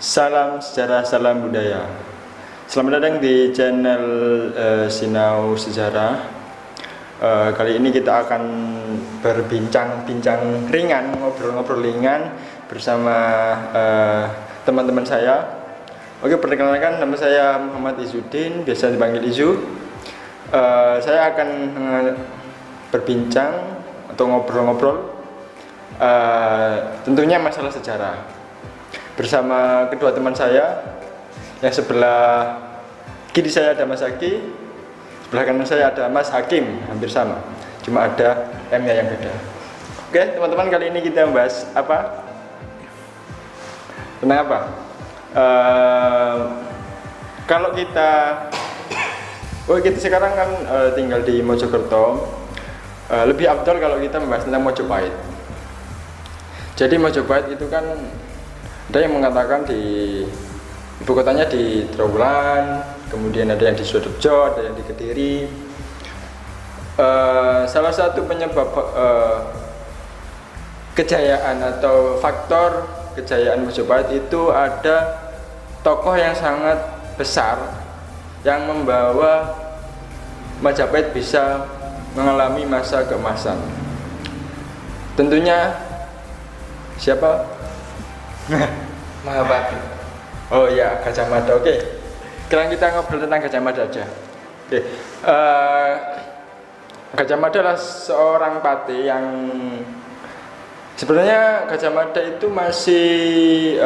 Salam sejarah, salam budaya. Selamat datang di channel Sinau Sejarah. Kali ini kita akan berbincang-bincang ringan, ngobrol-ngobrol ringan bersama teman-teman saya. Oke, perkenalkan, nama saya Muhammad Izzuddin, biasa dipanggil Izu. Saya akan berbincang atau ngobrol-ngobrol tentunya masalah sejarah bersama kedua teman saya. Yang sebelah kiri saya ada Mas Haki, sebelah kanan saya ada Mas Hakim, hampir sama, cuma ada M-nya yang beda. Oke teman-teman, kali ini kita membahas apa? Tentang apa? Kalau kita sekarang kan tinggal di Mojokerto, lebih afdol kalau kita membahas tentang Mojopahit. Jadi Mojopahit itu kan ada yang mengatakan di ibu kotanya di Trowulan, kemudian ada yang di Sidoarjo, ada yang di Kediri. Salah satu penyebab kejayaan atau faktor kejayaan Mojopahit itu ada tokoh yang sangat besar yang membawa Majapahit bisa mengalami masa keemasan. Tentunya siapa? Mahabharata. Oh ya, Gajah Mada. Oke. Sekarang kita ngobrol tentang Gajah Mada aja. Oke. Gajah Mada adalah seorang patih yang sebenarnya Gajah Mada itu masih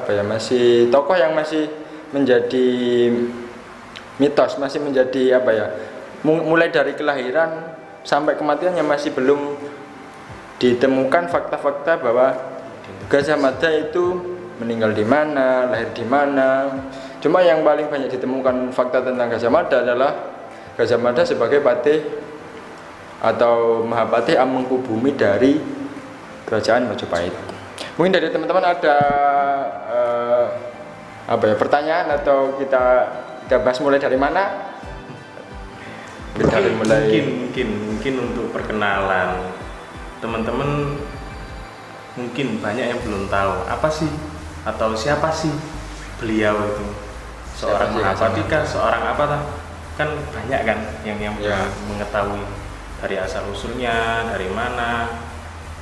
masih tokoh yang masih menjadi mitos, masih menjadi mulai dari kelahiran sampai kematiannya masih belum ditemukan fakta-fakta bahwa Gajah Mada itu meninggal di mana, lahir di mana. Cuma yang paling banyak ditemukan fakta tentang Gajah Mada adalah Gajah Mada sebagai patih atau Mahapatih Amengkubumi dari Kerajaan Majapahit. Mungkin dari teman-teman ada pertanyaan atau kita bahas mulai dari mana? Mungkin untuk perkenalan teman-teman, mungkin banyak yang belum tahu apa sih atau siapa sih beliau itu, seorang Mahapatih kah, seorang apa kan banyak kan yang mengetahui dari asal usulnya dari mana.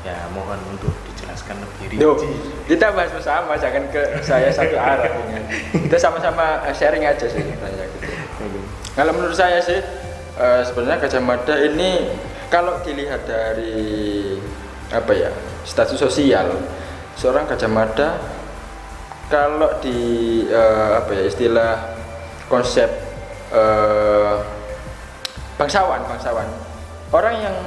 Ya mohon untuk dijelaskan lebih rinci. Kita bahas bersama, jangan ke saya satu arah. Kita sama-sama sharing aja sih tanya gitu. Kalau menurut saya sih sebenarnya Gajah Mada ini kalau dilihat dari status sosial seorang Gajah Mada, kalau di istilah konsep bangsawan, orang yang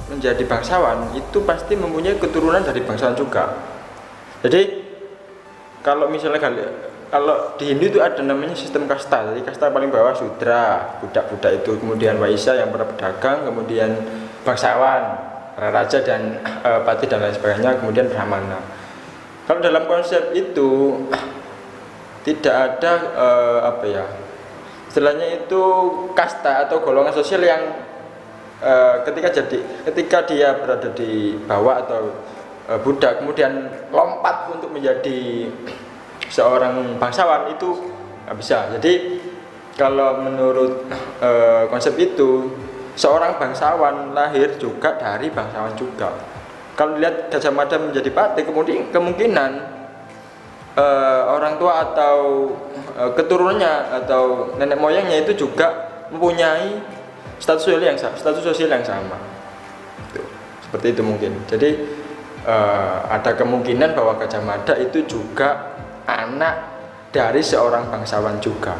menjadi bangsawan itu pasti mempunyai keturunan dari bangsawan juga. Jadi kalau misalnya kalau di Hindu itu ada namanya sistem kasta. Jadi kasta paling bawah Sudra, budak-budak itu, kemudian Waisya yang para pedagang, kemudian bangsawan, raja dan patih dan lain sebagainya, kemudian Brahmana. Kalau dalam konsep itu tidak ada istilahnya itu kasta atau golongan sosial yang ketika dia berada di bawah atau budak kemudian lompat untuk menjadi seorang bangsawan, itu nggak bisa. Jadi kalau menurut konsep itu seorang bangsawan lahir juga dari bangsawan juga. Kalau dilihat Gajah Mada menjadi patih, kemudian kemungkinan orang tua atau keturunannya atau nenek moyangnya itu juga mempunyai status sosial yang sama. Seperti itu mungkin. Jadi ada kemungkinan bahwa Gajah Mada itu juga anak dari seorang bangsawan juga.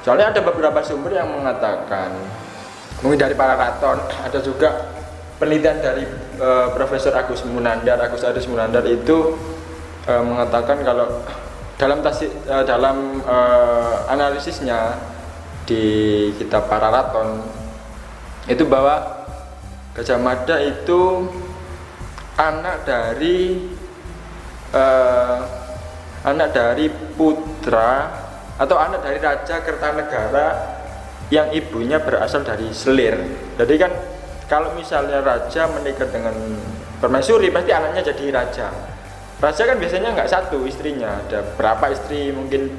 Soalnya ada beberapa sumber yang mengatakan, mungkin dari para raton, ada juga penelitian dari Profesor Agus Aris Munandar itu mengatakan kalau dalam analisisnya di kitab para raton itu bahwa Gajah Mada itu anak dari putra atau anak dari Raja Kertanegara yang ibunya berasal dari Selir. Jadi kan kalau misalnya raja menikah dengan permaisuri, pasti anaknya jadi raja. Raja kan biasanya nggak satu istrinya, ada berapa istri mungkin.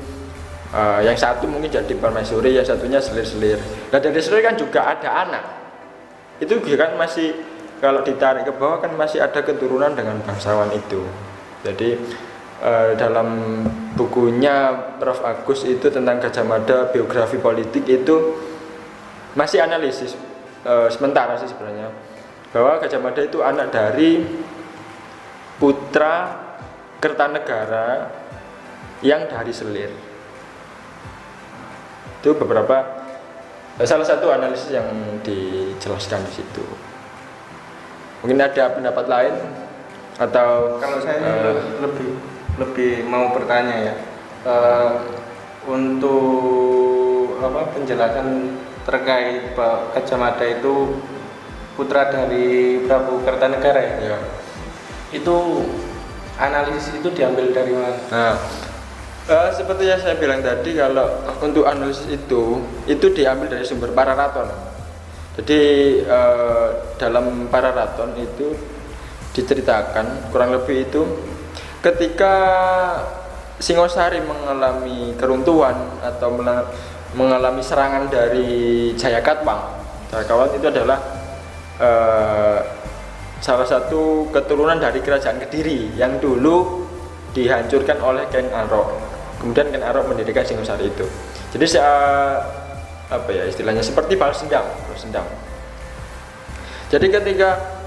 Yang satu mungkin jadi permaisuri, yang satunya selir-selir. Nah dari selir kan juga ada anak. Itu kan masih kalau ditarik ke bawah kan masih ada keturunan dengan bangsawan itu. Jadi dalam bukunya Prof. Agus itu tentang Gajah Mada biografi politik itu masih analisis sementara sih sebenarnya bahwa Gajah Mada itu anak dari putra Kertanegara yang dari selir. Itu beberapa salah satu analisis yang dijelaskan di situ. Mungkin ada pendapat lain atau kalau saya lebih mau bertanya ya, untuk penjelasan terkait Gajah Mada itu putra dari Prabu Kertanegara ya. Itu analisis itu diambil dari mana? Nah, seperti yang saya bilang tadi, kalau untuk analisis itu diambil dari sumber Pararaton. Jadi dalam Pararaton itu diceritakan kurang lebih itu ketika Singosari mengalami keruntuhan atau mengalami serangan dari Jayakatwang. Jayakatwang itu adalah salah satu keturunan dari kerajaan Kediri yang dulu dihancurkan oleh Ken Arok. Kemudian Ken Arok mendirikan Singosari itu. Jadi istilahnya seperti balas dendam. Jadi ketika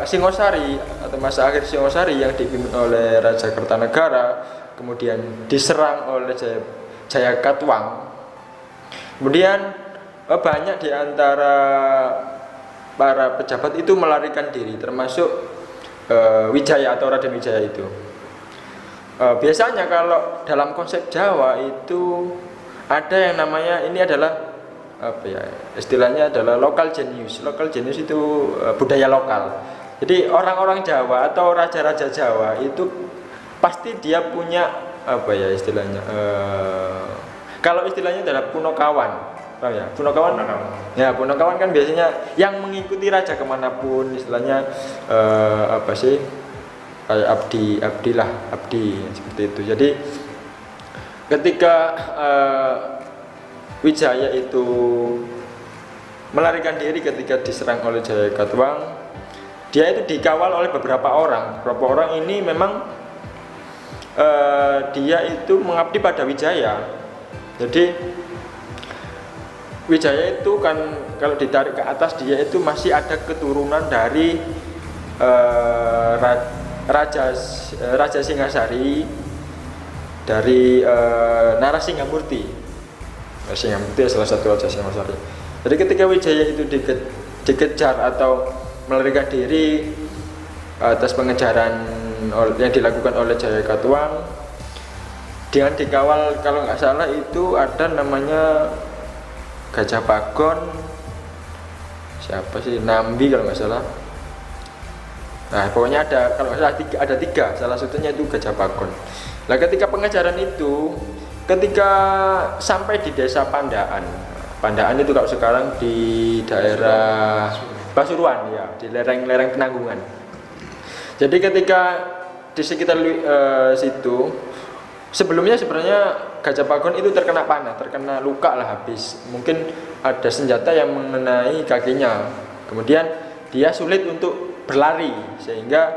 Singosari atau masa akhir Singosari yang dipimpin oleh Raja Kertanegara kemudian diserang oleh Jayakatwang. Kemudian banyak di antara para pejabat itu melarikan diri, termasuk Wijaya atau Raden Wijaya itu. Biasanya kalau dalam konsep Jawa itu ada yang namanya ini adalah istilahnya adalah lokal genius. Lokal genius itu budaya lokal. Jadi orang-orang Jawa atau raja-raja Jawa itu pasti dia punya istilahnya kalau istilahnya adalah punokawan. Paham ya? Punokawan. Ya, punokawan kan biasanya yang mengikuti raja kemanapun, istilahnya kayak abdi seperti itu. Jadi ketika Wijaya itu melarikan diri ketika diserang oleh Jayakatwang, dia itu dikawal oleh beberapa orang. Beberapa orang ini memang dia itu mengabdi pada Wijaya. Jadi Wijaya itu kan kalau ditarik ke atas dia itu masih ada keturunan dari Raja Singasari, dari Narasinghamurti. Narasinghamurti salah satu Raja Singasari. Jadi ketika Wijaya itu dikejar atau melarikan diri atas pengejaran yang dilakukan oleh Jayakatwang, dengan dikawal kalau nggak salah itu ada namanya Gajah Pagon, siapa sih, Nambi kalau nggak salah. Nah pokoknya ada, kalau nggak salah ada tiga, salah satunya itu Gajah Pagon. Nah ketika pengejaran itu, ketika sampai di desa Pandaan itu kalau sekarang di daerah Pasuruan ya, di lereng-lereng Penanggungan. Jadi ketika di sekitar situ, sebelumnya sebenarnya Gajah Pagon itu terkena panah, terkena luka lah habis. Mungkin ada senjata yang mengenai kakinya. Kemudian dia sulit untuk berlari sehingga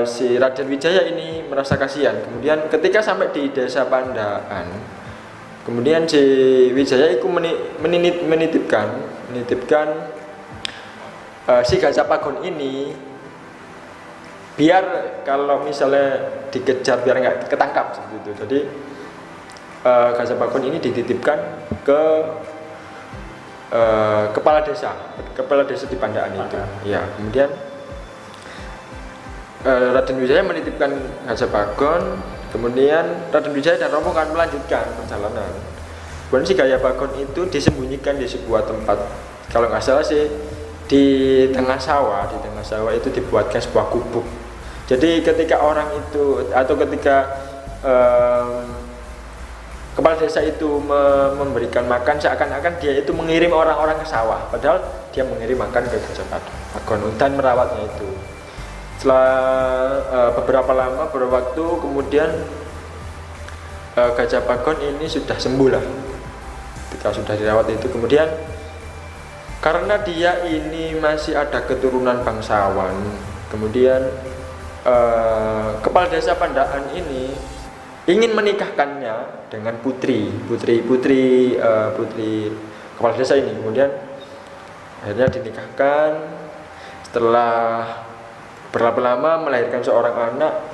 si Raden Wijaya ini merasa kasihan. Kemudian ketika sampai di desa Pandaan, kemudian si Wijaya itu menitipkan si Gajah Pagon ini biar kalau misalnya dikejar biar nggak ketangkap seperti itu. Jadi Gajah Pagon ini dititipkan ke kepala desa di Pandaan itu. Ya, kemudian Raden Wijaya menitipkan Gajah Pagon, kemudian Raden Wijaya dan rombongan melanjutkan perjalanan. Kemudian si Gajah Pagon itu disembunyikan di sebuah tempat, kalau nggak salah sih di tengah sawah itu dibuatkan sebuah gubuk. Jadi ketika orang itu atau ketika kepala desa itu memberikan makan, seakan-akan dia itu mengirim orang-orang ke sawah, padahal dia mengirim makan ke Gajah Pagon dan merawatnya itu. Setelah beberapa waktu kemudian Gajah Bagon ini sudah sembuh lah. Ketika sudah dirawat itu kemudian karena dia ini masih ada keturunan bangsawan, kemudian kepala desa Pandaan ini ingin menikahkannya dengan putri kepala desa ini. Kemudian akhirnya dinikahkan. Setelah berapa lama melahirkan seorang anak,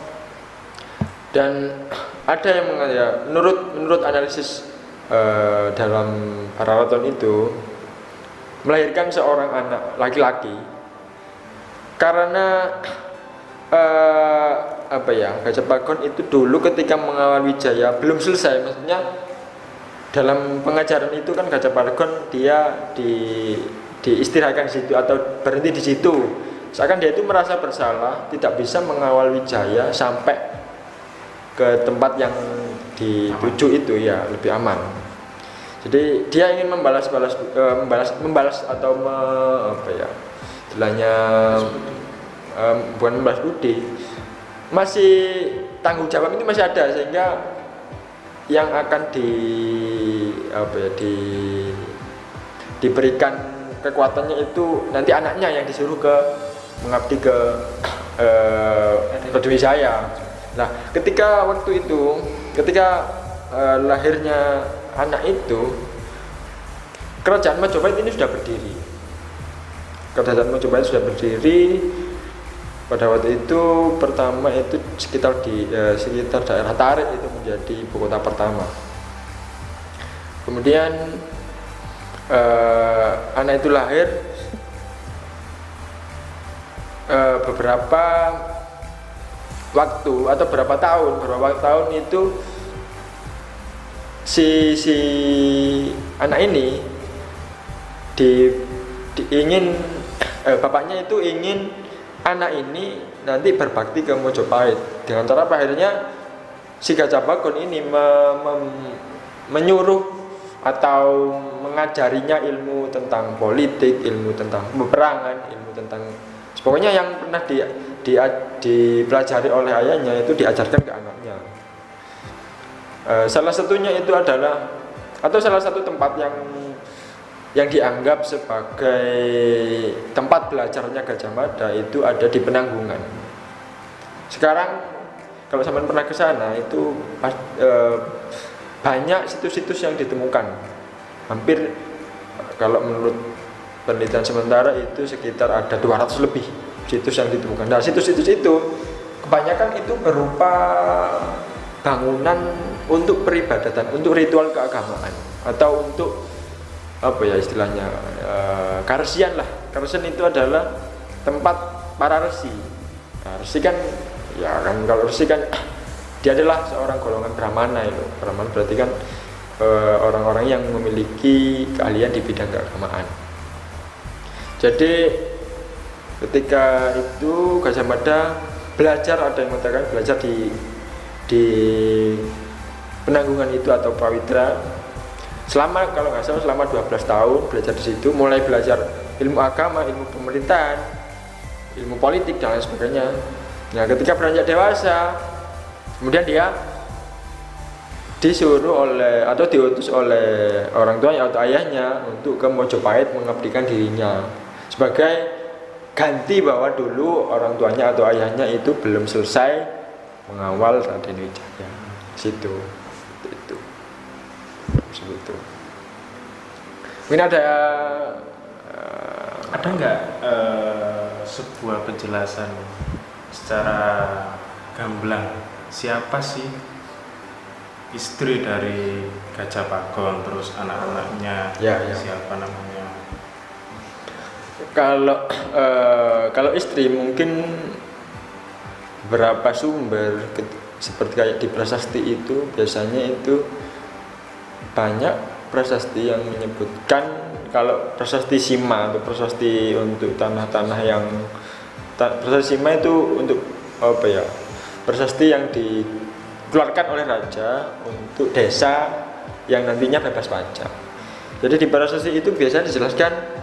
dan ada yang mengatakan menurut analisis dalam Pararaton itu melahirkan seorang anak laki-laki karena Gajah Bagon itu dulu ketika mengawal Wijaya belum selesai, maksudnya dalam pengajaran itu kan Gajah Bagon dia diistirahatkan di situ atau berhenti di situ, seakan dia itu merasa bersalah tidak bisa mengawal Wijaya sampai ke tempat yang dituju itu ya lebih aman. Jadi dia ingin membalas atau istilahnya bukan membalas budi, masih tanggung jawab itu masih ada, sehingga yang akan diberikan kekuatannya itu nanti anaknya yang disuruh mengabdi ke Wijaya. Nah, ketika lahirnya anak itu, kerajaan Majapahit ini sudah berdiri. Pada waktu itu pertama itu sekitar daerah Tarik itu menjadi ibu kota pertama. Kemudian anak itu lahir beberapa waktu atau beberapa tahun itu si anak ini bapaknya itu ingin anak ini nanti berbakti ke Mojopahit. Dengan cara akhirnya si Gajah Bagon ini menyuruh atau mengajarinya ilmu tentang politik, ilmu tentang peperangan, ilmu tentang pokoknya yang pernah dipelajari oleh ayahnya itu diajarkan ke anaknya. Salah satunya itu adalah salah satu tempat yang dianggap sebagai tempat belajarnya Gajah Mada itu ada di Penanggungan. Sekarang kalau sampean pernah ke sana itu banyak situs-situs yang ditemukan. Hampir kalau menurut penelitian sementara itu sekitar ada 200 lebih situs yang ditemukan. Nah, situs-situs itu kebanyakan itu berupa bangunan untuk peribadatan, untuk ritual keagamaan atau untuk istilahnya karesian lah. Karesian itu adalah tempat para resi. Nah, resi kan kalau resi kan dia adalah seorang golongan Brahmana itu. Brahmana berarti kan orang-orang yang memiliki keahlian di bidang keagamaan. Jadi ketika itu Gajah Mada belajar, ada yang mengatakan belajar di Penanggungan itu atau Pawitra selama, kalau nggak salah selama 12 tahun belajar di situ, mulai belajar ilmu agama, ilmu pemerintahan, ilmu politik dan lain sebagainya. Nah, ketika beranjak dewasa, kemudian dia disuruh atau diutus oleh orang tuanya atau ayahnya untuk ke Mojopahit mengabdikan dirinya sebagai ganti bahwa dulu orang tuanya atau ayahnya itu belum selesai mengawal Raden Wijaya. Situ itu seperti itu. Mungkin ada nggak sebuah penjelasan secara gamblang siapa sih istri dari Gajah Bagon, terus anak-anaknya siapa namanya? Kalau istri mungkin berapa sumber seperti kayak di prasasti itu biasanya itu banyak prasasti yang menyebutkan, kalau prasasti Sima atau prasasti untuk tanah-tanah yang prasasti Sima itu untuk prasasti yang dikeluarkan oleh raja untuk desa yang nantinya bebas pajak. Jadi di prasasti itu biasanya dijelaskan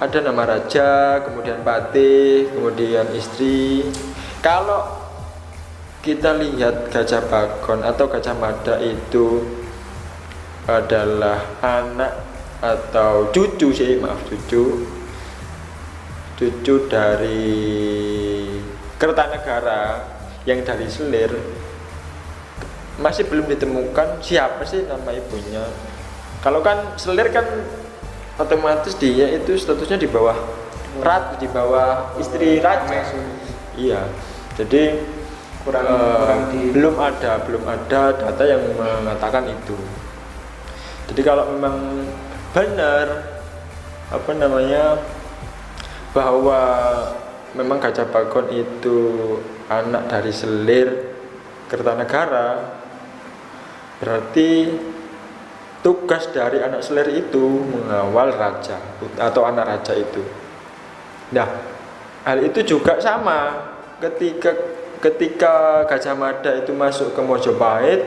ada nama raja, kemudian patih, kemudian istri. Kalau kita lihat Gajah Bagon atau Gajah Mada itu adalah anak atau cucu dari Kertanegara yang dari Selir, masih belum ditemukan siapa sih nama ibunya. Kalau kan Selir kan otomatis dia itu statusnya di bawah ratu, di bawah istri raja. Iya, jadi belum ada data yang mengatakan itu. Jadi kalau memang benar bahwa memang Gajah Bagon itu anak dari Selir Kertanegara, berarti tugas dari anak Selir itu mengawal raja atau anak raja itu. Nah, hal itu juga sama ketika Gajah Mada itu masuk ke Mojopahit,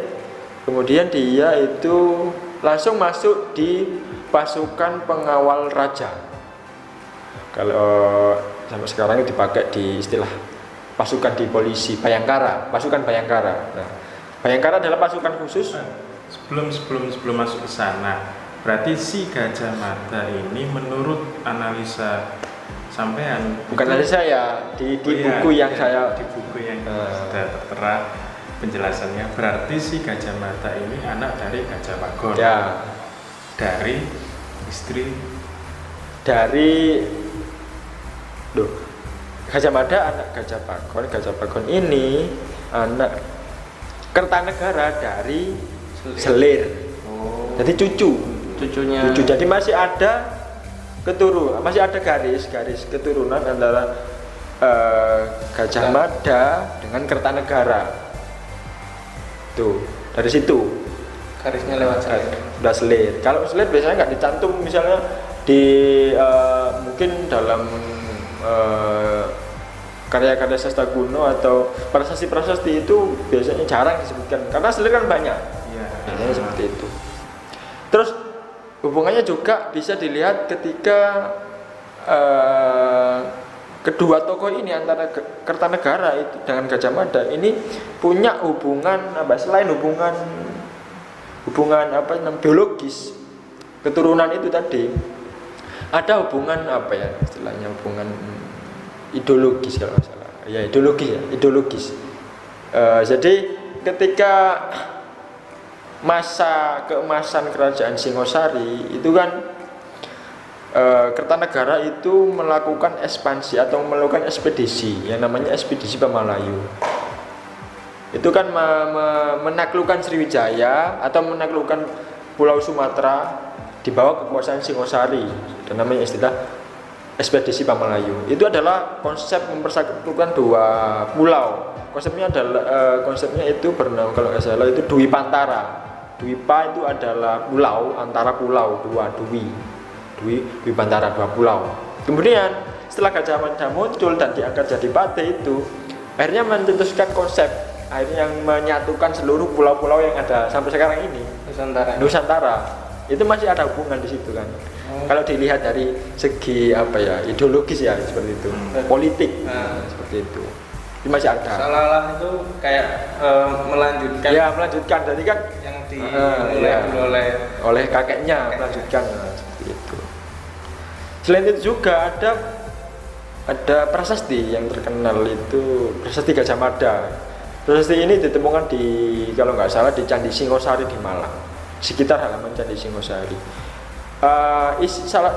kemudian dia itu langsung masuk di pasukan pengawal raja. Kalau sampai sekarang itu dipakai di istilah pasukan di polisi, pasukan Bayangkara. Nah, Bayangkara adalah pasukan khusus. Sebelum masuk ke sana, berarti si Gajah Mada ini menurut analisa sampean, bukan analisa ya, di buku yang saya sudah tertera penjelasannya, berarti si Gajah Mada ini anak dari Gajah Bagon. Ya. Dari istri Gajah Mada anak Gajah Bagon. Gajah Bagon ini anak Kertanegara dari Selir. Jadi cucunya. Jadi masih ada masih ada garis keturunan antara Gajah Mada dengan Kertanegara. Tuh, dari situ garisnya lewat Selir. Udah Selir. Kalau Selir biasanya nggak dicantum, misalnya di mungkin dalam karya-karya sastra kuno atau prasasti itu biasanya jarang disebutkan karena Selir kan banyak. Biasanya seperti itu. Terus hubungannya juga bisa dilihat ketika kedua tokoh ini antara Kertanegara itu dengan Gajah Mada ini punya hubungan selain hubungan biologis keturunan itu tadi, ada hubungan istilahnya hubungan ideologis kalau nggak salah. Ya ideologis. Jadi ketika masa keemasan kerajaan Singosari itu kan Kertanegara itu melakukan ekspansi atau melakukan ekspedisi yang namanya ekspedisi Pamalayu. Itu kan menaklukkan Sriwijaya atau menaklukkan Pulau Sumatera di bawah kekuasaan Singosari, dan namanya istilah ekspedisi Pamalayu. Itu adalah konsep mempersatukan dua pulau. Konsepnya itu bernama, kalau nggak salah itu Dwi Pantara. Dwipa itu adalah pulau, antara pulau dua, Dwi Pantara, dua pulau. Kemudian setelah Gajah Mada muncul dan diangkat jadi patih itu, akhirnya mencetuskan konsep yang menyatukan seluruh pulau-pulau yang ada sampai sekarang ini. Nusantara. Itu masih ada hubungan di situ kan. Kalau dilihat dari segi ideologis ya seperti itu, politik seperti itu. Itu masih ada. Seolah-olah itu kayak melanjutkan. Ya, melanjutkan. Jadi kan yang dimulai dulu oleh kakeknya melanjutkan seperti itu. Selain itu juga ada prasasti yang terkenal, itu prasasti Gajah Mada. Prasasti ini ditemukan kalau nggak salah di Candi Singosari di Malang, sekitar halaman Candi Singosari.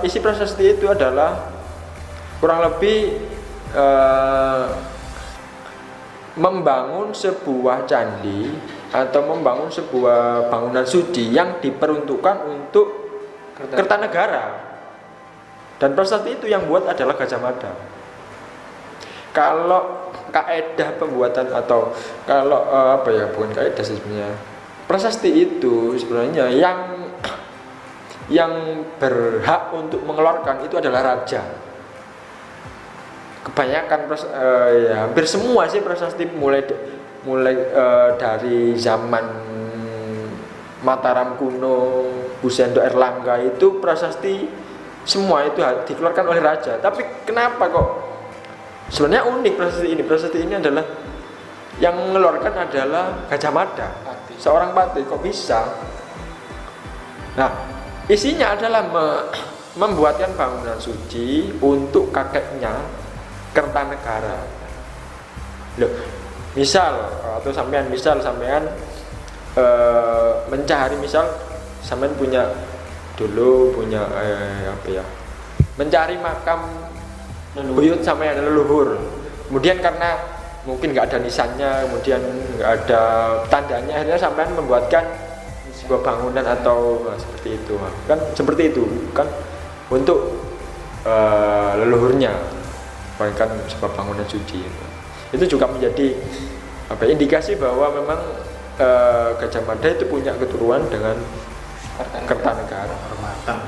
Isi prasasti itu adalah kurang lebih membangun sebuah candi atau membangun sebuah bangunan suci yang diperuntukkan untuk Kertanegara. Dan prasasti itu yang buat adalah Gajah Mada. Kalau kaedah pembuatan atau kalau bukan kaedah sih sebenarnya, prasasti itu sebenarnya yang berhak untuk mengeluarkan itu adalah raja. Kebanyakan hampir semua sih prasasti mulai dari zaman Mataram kuno, Busendo Erlangga itu prasasti semua itu dikeluarkan oleh raja. Tapi kenapa kok sebenarnya unik prasasti ini adalah yang mengeluarkan adalah Gajah Mada, seorang patih. Kok bisa? Nah, isinya adalah membuatkan bangunan suci untuk kakeknya Kertanegara. Loh, misal sampean mencari, misal sampean punya mencari makam buyut sampean leluhur. Kemudian karena mungkin nggak ada nisannya, kemudian nggak ada tandanya, akhirnya sampean membuatkan sebuah bangunan atau seperti itu kan untuk leluhurnya, bahkan sebuah bangunan suci. Itu juga menjadi indikasi bahwa memang Gajah Mada itu punya keturunan dengan Kertanegara.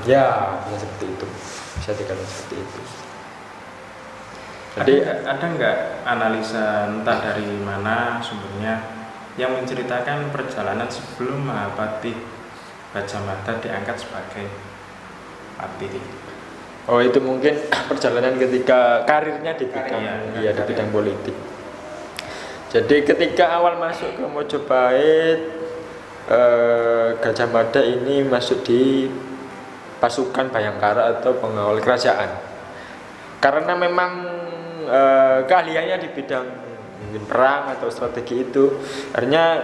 Ya, seperti itu. Bisa dikatakan seperti itu. Jadi ada nggak analisa entah dari mana sumbernya yang menceritakan perjalanan sebelum Mahapatih Gajah Mada diangkat sebagai patih? Oh, itu mungkin perjalanan ketika karirnya di bidang politik. Jadi ketika awal masuk ke Mojopahit, Gajah Mada ini masuk di pasukan Bhayangkara atau pengawal kerajaan. Karena memang keahliannya di bidang mungkin perang atau strategi itu, akhirnya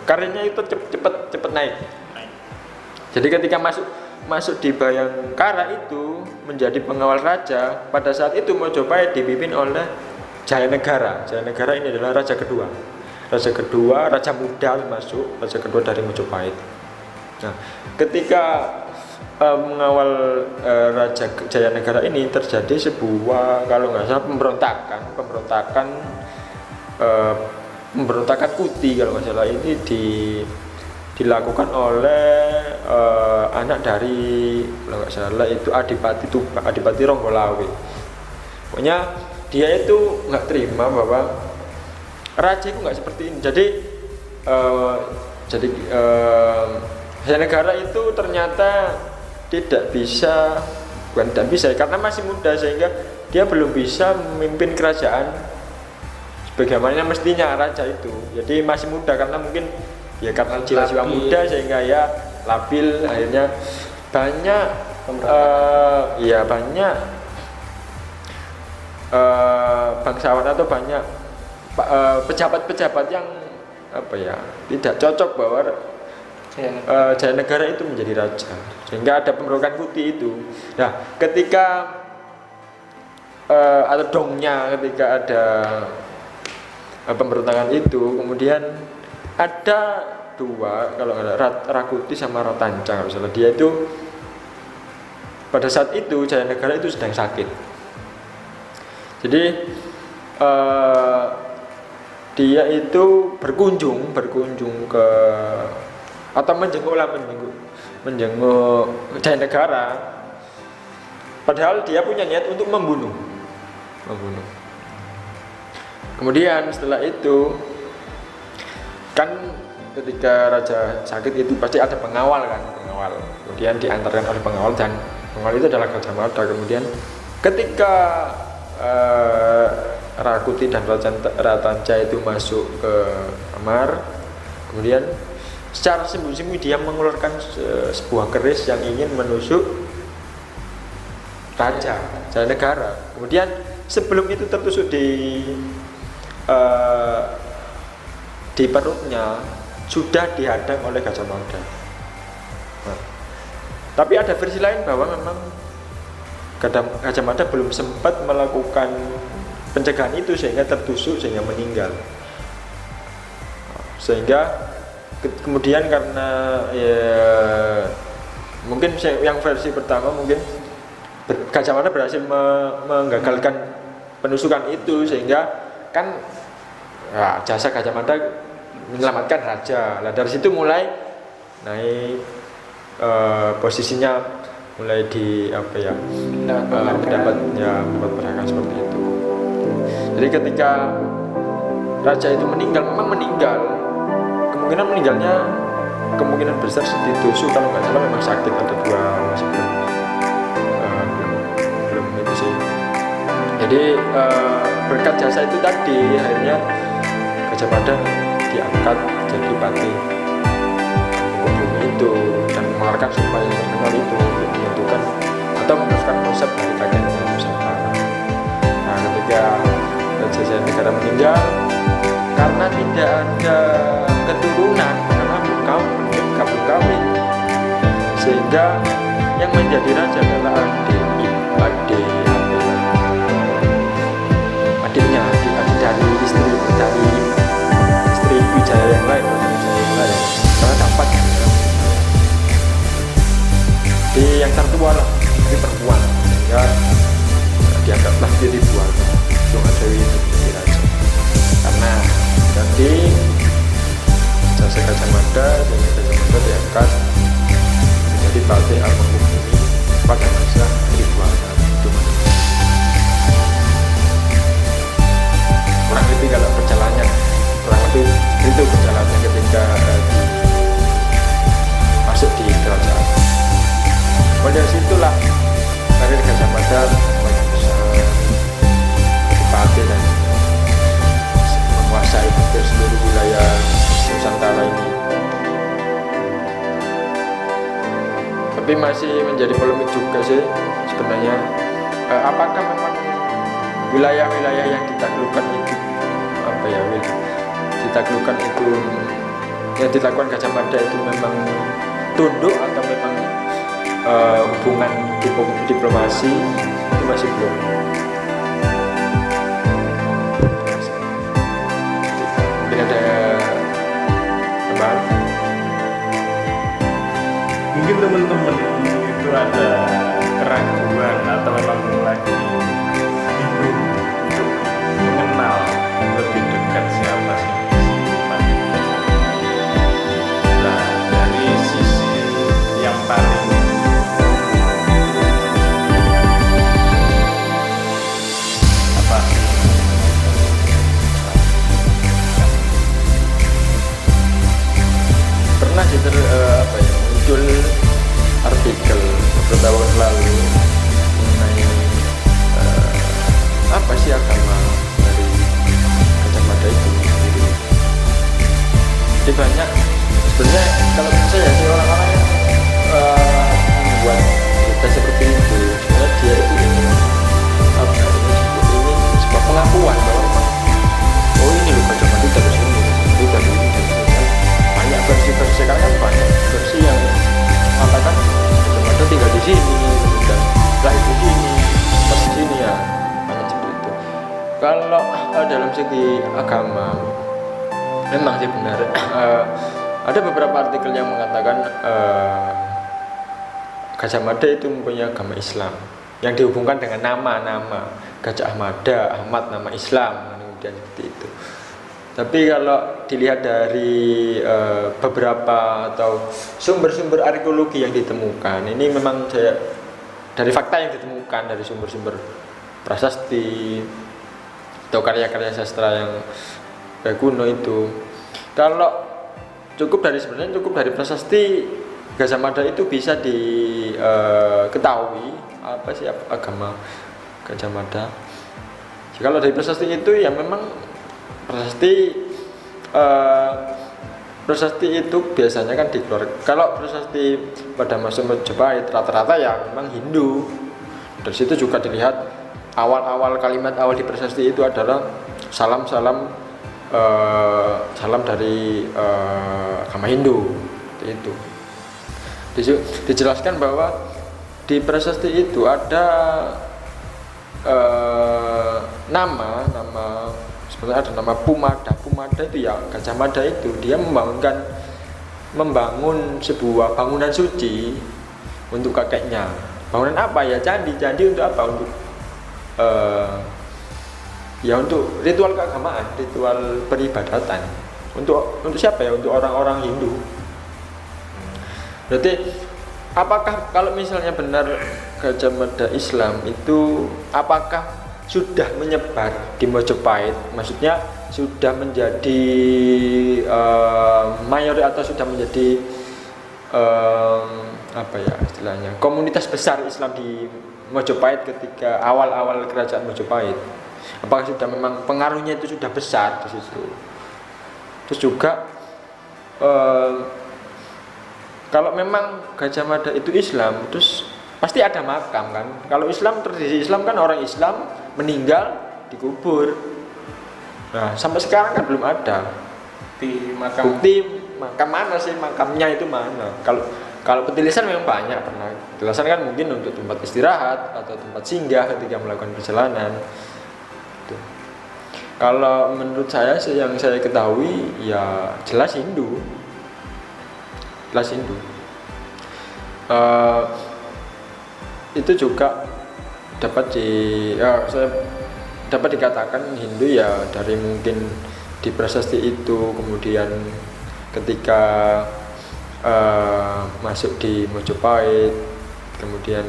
karirnya itu cepat naik. Jadi ketika masuk di Bhayangkara itu menjadi pengawal raja, pada saat itu Mojopahit dipimpin oleh Jayanegara. Jayanegara ini adalah raja kedua, raja muda masuk, raja kedua dari Mojopahit. Nah, ketika mengawal Raja Jayanegara ini terjadi sebuah, kalau nggak salah, pemberontakan Kuti, kalau nggak salah, ini dilakukan oleh anak dari, kalau nggak salah itu Adipati Ronggolawe. Pokoknya dia itu nggak terima bahwa raja itu nggak seperti ini. Jadi Jayanegara itu ternyata bukan tidak bisa karena masih muda, sehingga dia belum bisa memimpin kerajaan sebagaimana mestinya raja itu. Jadi masih muda karena mungkin karena jiwa-jiwa muda sehingga labil. Akhirnya banyak bangsawan atau banyak pejabat-pejabat yang tidak cocok bahwa Jayanegara itu menjadi raja, sehingga ada pemberontakan Kuti itu. Nah, ketika atau dongnya ketika ada pemberontakan itu, kemudian ada dua, kalau ada Rakuti sama Ratanca, kalau salah, dia itu pada saat itu Jayanegara itu sedang sakit. Jadi dia itu berkunjung ke atau menjenguk Jayanegara, padahal dia punya niat untuk membunuh. Kemudian setelah itu kan ketika raja sakit itu pasti ada pengawal. Kemudian diantarkan oleh pengawal, dan pengawal itu adalah Gajah Mada. Kemudian ketika Rakuti dan Ratanca itu masuk ke kamar, kemudian secara sembunyi-sembunyi dia mengeluarkan sebuah keris yang ingin menusuk raja Jayanegara. Kemudian sebelum itu tertusuk di perutnya sudah dihadang oleh Gajah Mada. Nah, tapi ada versi lain bahwa memang Gajah Mada belum sempat melakukan pencegahan itu sehingga tertusuk, sehingga meninggal. Sehingga kemudian karena mungkin yang versi pertama mungkin Gajah Mada berhasil menggagalkan penusukan itu, sehingga kan jasa Gajah Mada menyelamatkan raja. Nah, dari situ mulai naik posisinya, mulai mendapat perhatian seperti itu. Jadi ketika raja itu meninggal, memang meninggal, kemungkinan besar ditusuk, kalau nggak salah memang sakit, ada dua Jadi berkat jasa itu tadi akhirnya Gajah Mada diangkat jadi patih bumi itu dan mengeluarkan sumpah yang terkenal itu untuk menentukan atau meneruskan konsep dari kakeknya Nusantara. Nah, ketika Raja Jayanegara meninggal karena tidak ada keturunan, karena belum kawin, sehingga yang menjadi raja adalah adiknya dari istri Wijaya yang lain, karena dapat di yang tertua lah, di perempuan, sehingga dianggaplah dia dibuat Sungadewi itu menjadi raja. Karena jadi jasa Gajah Mada diangkat menjadi patih Al-Mangkubumi pada masa Tribhuwana itu. Kurang lebih kalau perjalanannya kurang lebih itu perjalanannya ketika masuk di kerajaan. Dari situlah karir Gajah Mada banyak besar, patih dan menguasai hampir seluruh wilayah Nusantara ini. Tapi masih menjadi polemik juga sih sebenarnya, apakah memang wilayah-wilayah yang ditaklukkan itu ditaklukkan itu yang dilakukan Gajah Mada itu memang tunduk atau memang hubungan diplomasi itu masih belum. Mungkin ada tambahan? Mungkin teman-teman itu ada keraguan atau memang lagi bingung untuk mengenal lebih dekat siapa sih Patih Gajah Mada. Nah, dari sisi yang paling apa sih Pernah sih muncul artikel beberapa tahun lalu mengenai apa sih agama dari Gajah Mada itu sendiri. Jadi banyak sebenarnya kalau saya sih orang-orang yang membuat berita seperti itu sebenarnya dia itu ini sebuah pengakuan bahwa oh ini loh Gajah Mada dari sini, itu dari ini. Banyak versi-versi, sekarang kan banyak versi yang mengatakan Gajah Mada tinggal di sini dan lahir di sini, di sini ya, banyak seperti itu. Kalau dalam segi agama memang sih benar, ada beberapa artikel yang mengatakan Gajah Mada itu mempunyai agama Islam yang dihubungkan dengan nama-nama Gajah Mada, Ahmad nama Islam, kemudian seperti itu. Tapi kalau dilihat dari beberapa atau sumber-sumber arkeologi yang ditemukan, ini memang dari fakta yang ditemukan dari sumber-sumber prasasti atau karya-karya sastra yang kuno itu, kalau sebenarnya cukup dari prasasti Gajah Mada itu bisa diketahui apa sih agama Gajah Mada. Kalau dari prasasti itu ya memang prasasti itu biasanya kan dikeluarkan. Kalau prasasti pada masa Majapahit rata-rata ya memang Hindu. Dari situ juga dilihat awal-awal kalimat awal di prasasti itu adalah salam dari agama Hindu. Itu dijelaskan bahwa di prasasti itu ada nama sebenarnya ada nama Pumada itu ya Gajah Mada itu dia membangun sebuah bangunan suci untuk kakeknya. Bangunan apa ya? Candi untuk apa? Untuk ya untuk ritual keagamaan, ritual peribadatan. Untuk siapa ya? Untuk orang-orang Hindu. Berarti apakah kalau misalnya benar Gajah Mada Islam itu apakah sudah menyebar di Majapahit, maksudnya sudah menjadi mayoritas atau sudah menjadi apa ya istilahnya, komunitas besar Islam di Mojopahit ketika awal-awal kerajaan Mojopahit. Apakah sudah memang pengaruhnya itu sudah besar di situ. Terus juga kalau memang Gajah Mada itu Islam, terus pasti ada makam kan. Kalau Islam, tradisi Islam kan orang Islam meninggal dikubur. Nah sampai sekarang kan belum ada Di makam. bukti makam mana sih, makamnya itu mana. Kalau petilisan memang banyak, pernah petilasan kan mungkin untuk tempat istirahat atau tempat singgah ketika melakukan perjalanan. Tuh. Kalau menurut saya yang saya ketahui ya jelas Hindu. Itu juga dapat dikatakan Hindu ya dari mungkin di prasasti itu, kemudian ketika masuk di Mojopahit, kemudian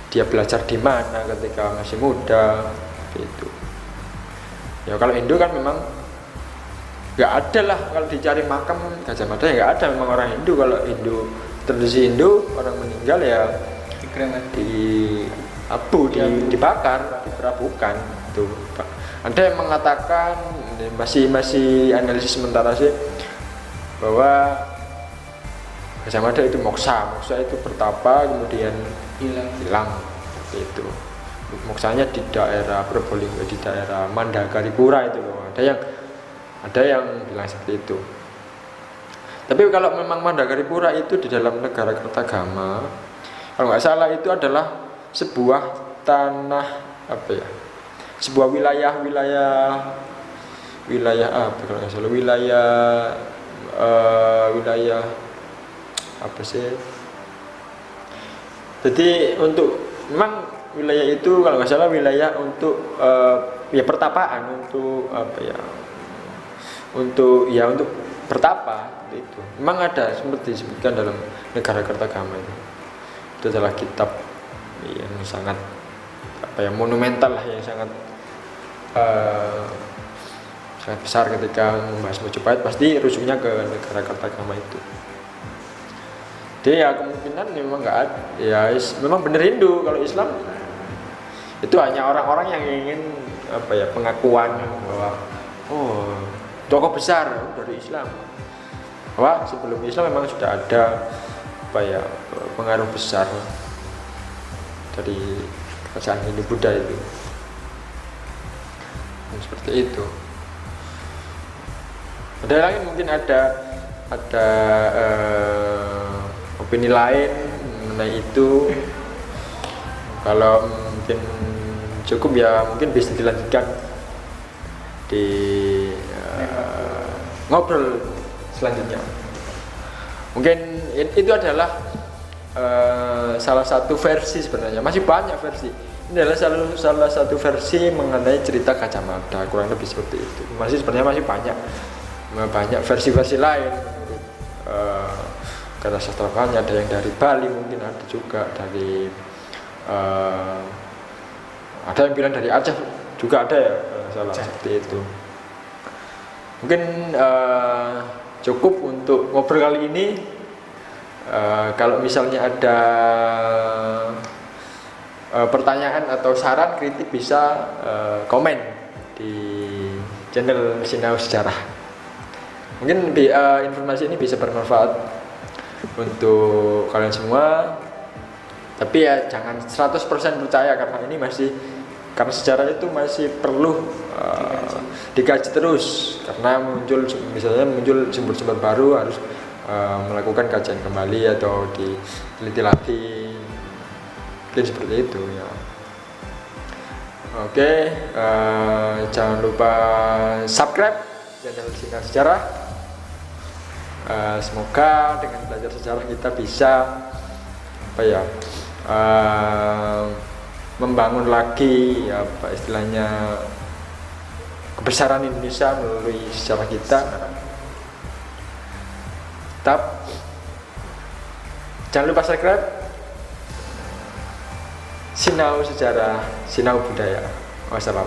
dia belajar di mana ketika masih muda gitu. Ya kalau Hindu kan memang nggak ada lah, kalau dicari makam Gajah Mada ya nggak ada memang orang Hindu. Kalau Hindu, tradisi Hindu orang meninggal ya dibakar, diperabukan itu. Ada yang mengatakan, masih analisis sementara sih, bahwa Gajah Mada itu moksa itu bertapa kemudian hilang itu. Moksanya di daerah Probolinggo, di daerah Mandagaripura itu loh. Ada yang bilang seperti itu. Tapi kalau memang Mandagaripura itu di dalam negara Kertagama, kalau nggak salah itu adalah sebuah tanah sebuah wilayah apa kalau nggak salah, wilayah apa sih? Jadi untuk memang wilayah itu kalau nggak salah wilayah untuk ya pertapaan, untuk untuk bertapa itu. Memang ada seperti disebutkan dalam negara Kertagama itu. Itu adalah kitab yang sangat monumental lah, yang sangat besar ketika membahas Mojopahit, pasti rujuknya ke negara Kertagama itu. Jadi ya kemungkinan memang nggak ada, ya memang bener Hindu. Kalau Islam itu hanya orang-orang yang ingin pengakuan bahwa tokoh besar dari Islam, bahwa sebelum Islam memang sudah ada pengaruh besar dari kerajaan Hindu Buddha itu. Dan seperti itu. Ada lagi mungkin ada opini lain mengenai itu. Kalau mungkin cukup ya mungkin bisa dilanjutkan di ngobrol selanjutnya. Mungkin itu adalah salah satu versi, sebenarnya masih banyak versi. Ini adalah salah satu versi mengenai cerita Gajah Mada, kurang lebih seperti itu. Sebenarnya masih banyak versi-versi lain menurut kata sastrawannya. Ada yang dari Bali, mungkin ada juga dari ada yang bilang dari Aceh juga ada ya, salah seperti itu. Mungkin cukup untuk ngobrol kali ini. Kalau misalnya ada pertanyaan atau saran, kritik, bisa komen di channel Sinau Sejarah. Mungkin informasi ini bisa bermanfaat untuk kalian semua. Tapi ya jangan 100% percaya, karena sejarah itu masih perlu dikaji terus, karena muncul sumber-sumber baru, harus melakukan kajian kembali atau diteliti lagi, mungkin seperti itu ya. Oke, jangan lupa subscribe channel Sinau Sejarah. Semoga dengan belajar sejarah kita bisa membangun lagi istilahnya kebesaran Indonesia melalui sejarah kita. Tetap jangan lupa subscribe Sinau Sejarah, Sinau Budaya. Wassalam.